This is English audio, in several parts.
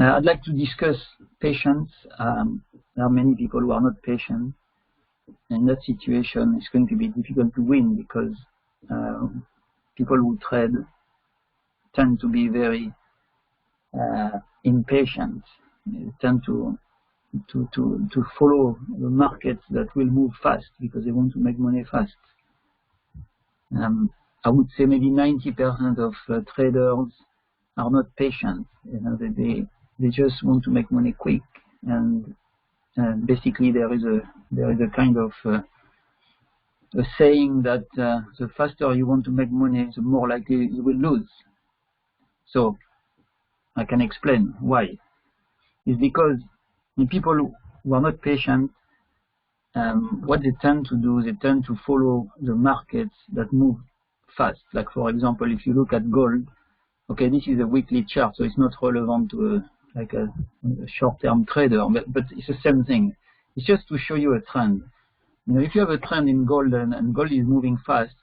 I'd like to discuss patience. There are many people who are not patient. In that situation, it's going to be difficult to win because people who trade tend to be very impatient. They tend to follow the markets that will move fast because they want to make money fast. I would say maybe 90% of traders are not patient. You know, they just want to make money quick, and basically there is a kind of a saying that the faster you want to make money, the more likely you will lose. So I can explain why. It's because the people who are not patient, what they tend to do, they tend to follow the markets that move fast. Like, for example, if you look at gold, okay, this is a weekly chart, so it's not relevant to a short-term trader, but it's the same thing. It's just to show you a trend. You know, if you have a trend in gold and gold is moving fast,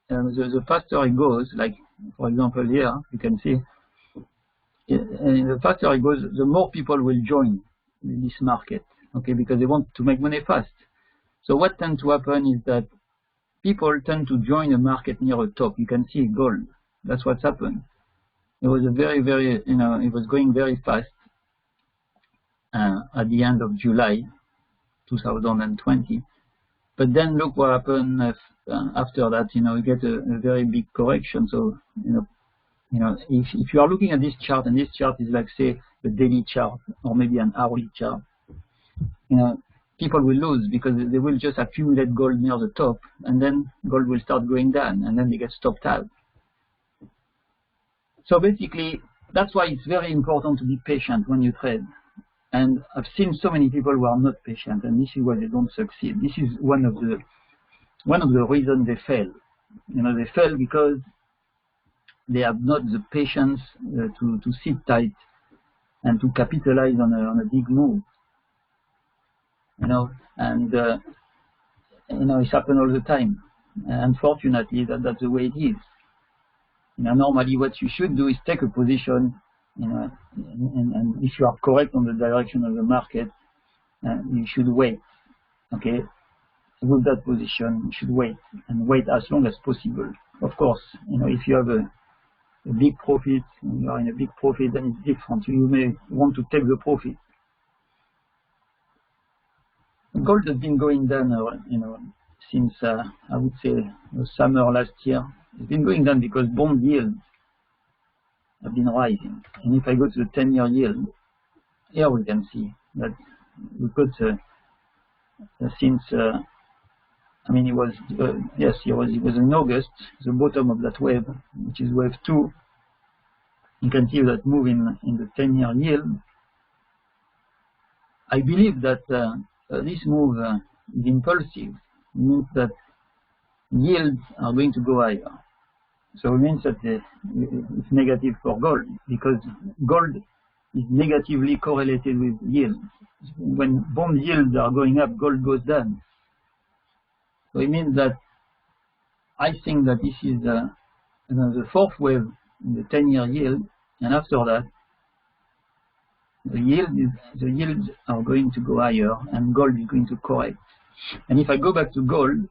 the faster it goes, like for example here, you can see, and the faster it goes, the more people will join this market, okay, because they want to make money fast. So what tends to happen is that people tend to join a market near the top. You can see gold. That's what's happened. It was a very, you know, it was going very fast at the end of July 2020. But then look what happened after that. You know, you get a very big correction. So you know, if you are looking at this chart, and this chart is like, say, a daily chart or maybe an hourly chart, you know, people will lose because they will just accumulate gold near the top, and then gold will start going down, and then they get stopped out. So basically, that's why it's very important to be patient when you trade. And I've seen so many people who are not patient, and this is why they don't succeed. This is one of the reasons they fail. You know, they fail because they have not the patience to sit tight and to capitalize on a big move. You know, and you know, it's happened all the time. Unfortunately, that's the way it is. You know, normally what you should do is take a position, you know, and if you are correct on the direction of the market, you should wait. Okay, with that position, you should wait and wait as long as possible. Of course, you know, if you have a big profit, you are in a big profit, then it's different. You may want to take the profit. Gold has been going down, you know, since I would say the summer last year. It's been going down because bond yields have been rising. And if I go to the 10-year yield, here we can see that we got since I mean, it was yes, it was in August, the bottom of that wave, which is wave 2. You can see that move in the 10-year yield. I believe that this move is impulsive. It means that yields are going to go higher. So it means that it's negative for gold, because gold is negatively correlated with yields. When bond yields are going up, gold goes down. So it means that I think that this is the fourth wave in the 10-year yield, and after that, the yields are going to go higher, and gold is going to correct. And if I go back to gold,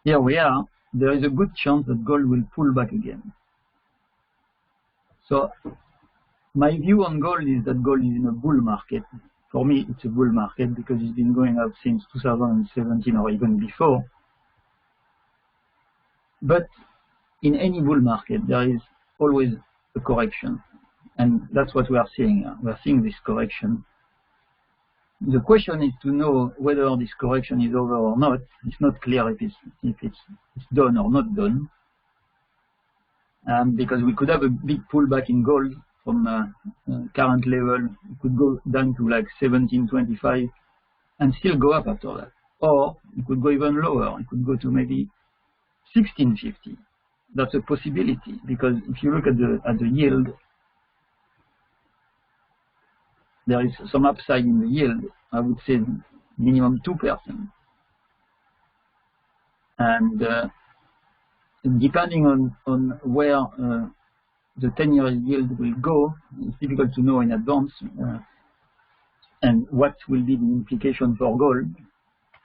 here we are. There is a good chance that gold will pull back again. So my view on gold is that gold is in a bull market. For me, it's a bull market because it's been going up since 2017 or even before. But in any bull market, there is always a correction. And that's what we are seeing. We are seeing this correction. The question is to know whether this correction is over or not. It's not clear if it's done or not done. Because we could have a big pullback in gold from current level. It could go down to like 1725 and still go up after that. Or it could go even lower. It could go to maybe 1650. That's a possibility, because if you look at the yield, there is some upside in the yield. I would say minimum 2%. And depending on where the 10-year yield will go, it's difficult to know in advance, and what will be the implication for gold.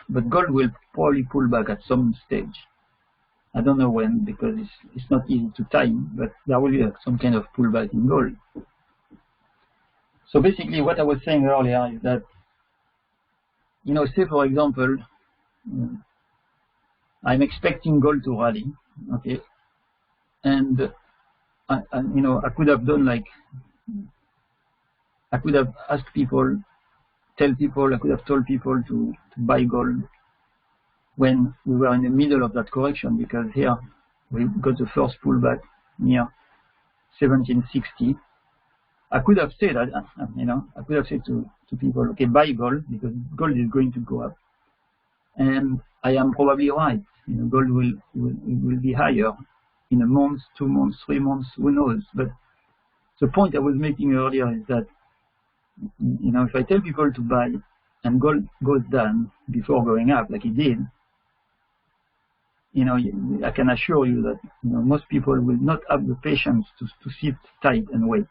But gold will probably pull back at some stage. I don't know when, because it's not easy to time, but there will be some kind of pullback in gold. So basically what I was saying earlier is that, you know, say for example, I'm expecting gold to rally, okay, and you know, I could have done like, I could have asked people, I could have told people to buy gold when we were in the middle of that correction, because here we got the first pullback near 1760. I could have said, you know, I could have said to people, okay, buy gold because gold is going to go up, and I am probably right. You know, gold will be higher in a month, 2 months, 3 months, who knows? But the point I was making earlier is that, you know, if I tell people to buy and gold goes down before going up like it did, you know, I can assure you that, you know, most people will not have the patience to sit tight and wait.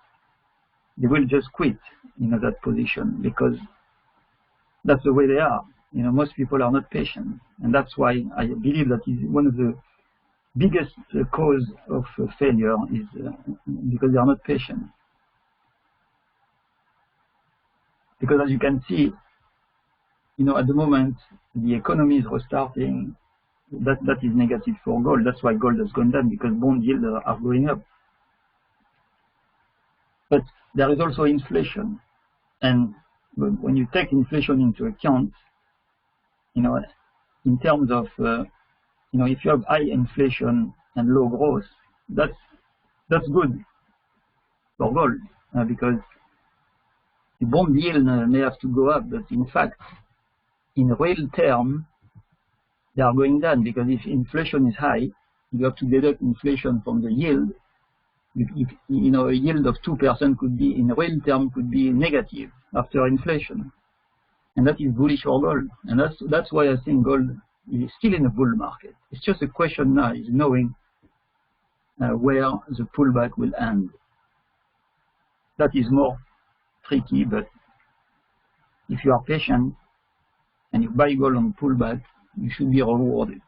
They will just quit, you know, that position, because that's the way they are. You know, most people are not patient, and that's why I believe that is one of the biggest cause of failure is because they are not patient. Because as you can see, you know, at the moment the economy is restarting. That is negative for gold. That's why gold has gone down, because bond yields are going up. But there is also inflation, and when you take inflation into account, you know, in terms of you know, if you have high inflation and low growth, that's good for gold, because the bond yield may have to go up, but in fact, in real terms, they are going down, because if inflation is high, you have to deduct inflation from the yield. You know, a yield of 2% could be, in real terms, could be negative after inflation, and that is bullish for gold. And that's why I think gold is still in a bull market. It's just a question now is knowing where the pullback will end. That is more tricky, but if you are patient and you buy gold on pullback, you should be rewarded.